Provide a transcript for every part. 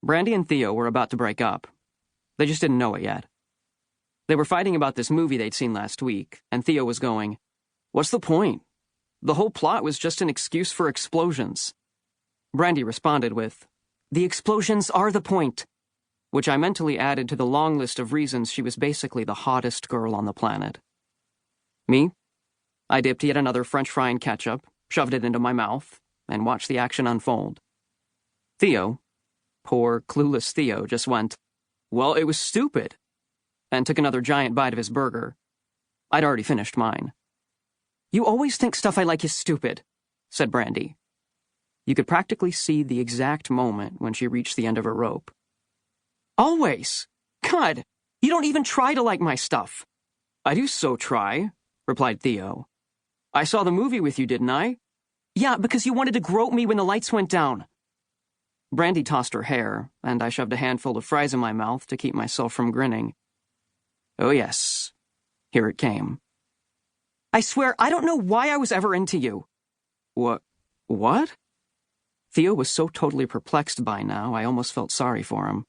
Brandy and Theo were about to break up. They just didn't know it yet. They were fighting about this movie they'd seen last week, and Theo was going, "What's the point? The whole plot was just an excuse for explosions." Brandy responded with, "The explosions are the point," which I mentally added to the long list of reasons she was basically the hottest girl on the planet. Me? I dipped yet another French fry in ketchup, shoved it into my mouth, and watched the action unfold. Theo, poor, clueless Theo, just went, "Well, it was stupid," and took another giant bite of his burger. I'd already finished mine. "You always think stuff I like is stupid," said Brandy. You could practically see the exact moment when she reached the end of her rope. "Always! God, you don't even try to like my stuff." "I do so try," replied Theo. "I saw the movie with you, didn't I?" "Yeah, because you wanted to grope me when the lights went down." Brandy tossed her hair, and I shoved a handful of fries in my mouth to keep myself from grinning. Oh yes, here it came. "I swear, I don't know why I was ever into you." What? Theo was so totally perplexed by now, I almost felt sorry for him.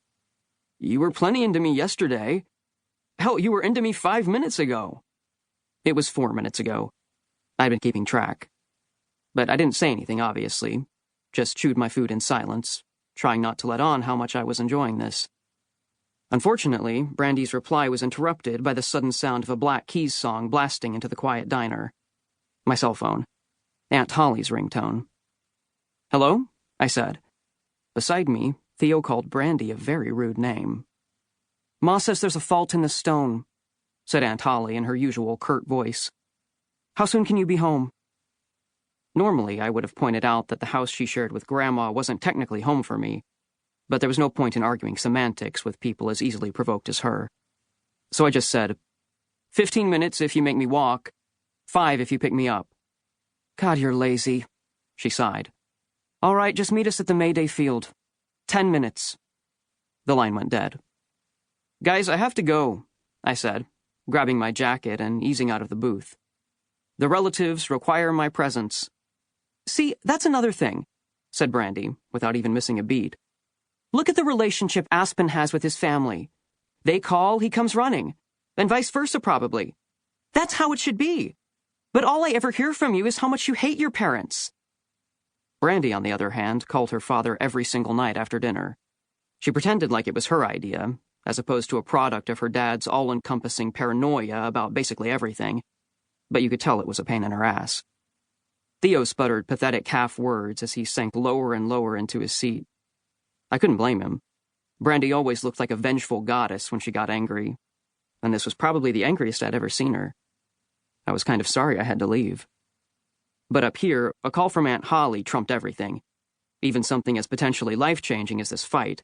"You were plenty into me yesterday. Hell, you were into me 5 minutes ago." It was 4 minutes ago. I'd been keeping track. But I didn't say anything, obviously. Just chewed my food in silence, trying not to let on how much I was enjoying this. Unfortunately, Brandy's reply was interrupted by the sudden sound of a Black Keys song blasting into the quiet diner. My cell phone. Aunt Holly's ringtone. "Hello?" I said. Beside me, Theo called Brandy a very rude name. "Ma says there's a fault in the stone," said Aunt Holly in her usual curt voice. "How soon can you be home?" Normally, I would have pointed out that the house she shared with Grandma wasn't technically home for me, but there was no point in arguing semantics with people as easily provoked as her. So I just said, 15 minutes if you make me walk, 5 if you pick me up." "God, you're lazy," she sighed. "All right, just meet us at the Mayday field. 10 minutes. The line went dead. "Guys, I have to go," I said, grabbing my jacket and easing out of the booth. "The relatives require my presence." "See, that's another thing," said Brandy, without even missing a beat. "Look at the relationship Aspen has with his family. They call, he comes running, and vice versa probably. That's how it should be. But all I ever hear from you is how much you hate your parents." Brandy, on the other hand, called her father every single night after dinner. She pretended like it was her idea, as opposed to a product of her dad's all-encompassing paranoia about basically everything, but you could tell it was a pain in her ass. Theo sputtered pathetic half-words as he sank lower and lower into his seat. I couldn't blame him. Brandy always looked like a vengeful goddess when she got angry, and this was probably the angriest I'd ever seen her. I was kind of sorry I had to leave. But up here, a call from Aunt Holly trumped everything, even something as potentially life-changing as this fight.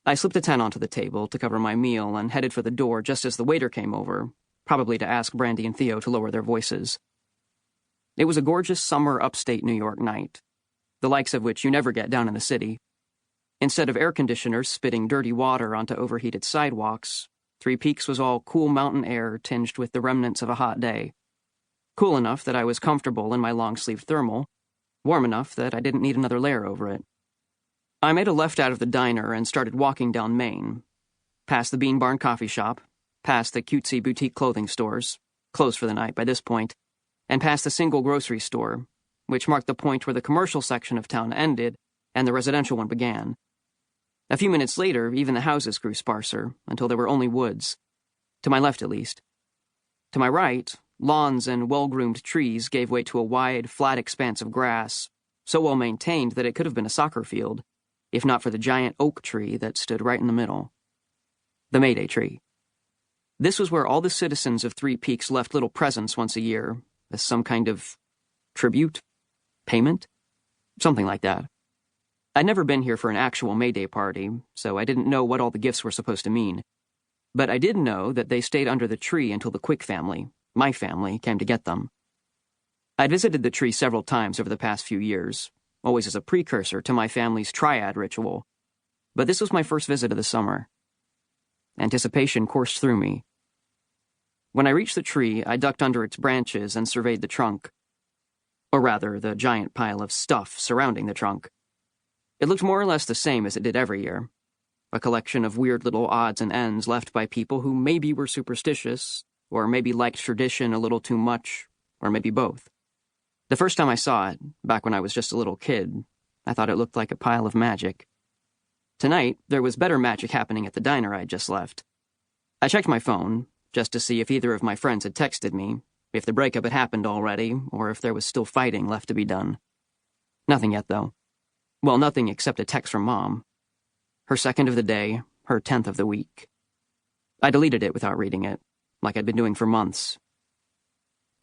I slipped a 10 onto the table to cover my meal and headed for the door just as the waiter came over, probably to ask Brandy and Theo to lower their voices. It was a gorgeous summer upstate New York night, the likes of which you never get down in the city. Instead of air conditioners spitting dirty water onto overheated sidewalks, Three Peaks was all cool mountain air tinged with the remnants of a hot day. Cool enough that I was comfortable in my long-sleeved thermal, warm enough that I didn't need another layer over it. I made a left out of the diner and started walking down Main, past the Bean Barn coffee shop, past the cutesy boutique clothing stores, closed for the night by this point, and past the single grocery store, which marked the point where the commercial section of town ended and the residential one began. A few minutes later, even the houses grew sparser, until there were only woods. To my left, at least. To my right, lawns and well-groomed trees gave way to a wide, flat expanse of grass, so well-maintained that it could have been a soccer field, if not for the giant oak tree that stood right in the middle. The Mayday tree. This was where all the citizens of Three Peaks left little presents once a year, as some kind of tribute? Payment? Something like that. I'd never been here for an actual Mayday party, so I didn't know what all the gifts were supposed to mean. But I did know that they stayed under the tree until the Quick family, my family, came to get them. I'd visited the tree several times over the past few years, always as a precursor to my family's triad ritual, but this was my first visit of the summer. Anticipation coursed through me. When I reached the tree, I ducked under its branches and surveyed the trunk. Or rather, the giant pile of stuff surrounding the trunk. It looked more or less the same as it did every year. a collection of weird little odds and ends left by people who maybe were superstitious, or maybe liked tradition a little too much, or maybe both. The first time I saw it, back when I was just a little kid, I thought it looked like a pile of magic. Tonight, there was better magic happening at the diner I'd just left. I checked my phone, just to see if either of my friends had texted me, if the breakup had happened already, or if there was still fighting left to be done. Nothing yet, though. Well, nothing except a text from Mom. Her 2nd of the day, her 10th of the week. I deleted it without reading it, like I'd been doing for months.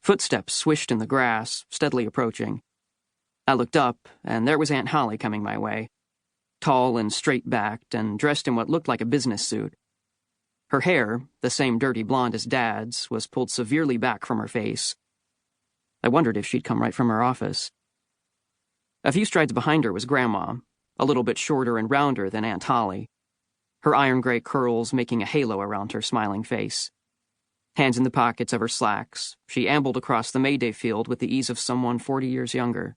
Footsteps swished in the grass, steadily approaching. I looked up, and there was Aunt Holly coming my way, tall and straight-backed and dressed in what looked like a business suit. Her hair, the same dirty blonde as Dad's, was pulled severely back from her face. I wondered if she'd come right from her office. A few strides behind her was Grandma, a little bit shorter and rounder than Aunt Holly, her iron-gray curls making a halo around her smiling face. Hands in the pockets of her slacks, she ambled across the Mayday field with the ease of someone 40 years younger.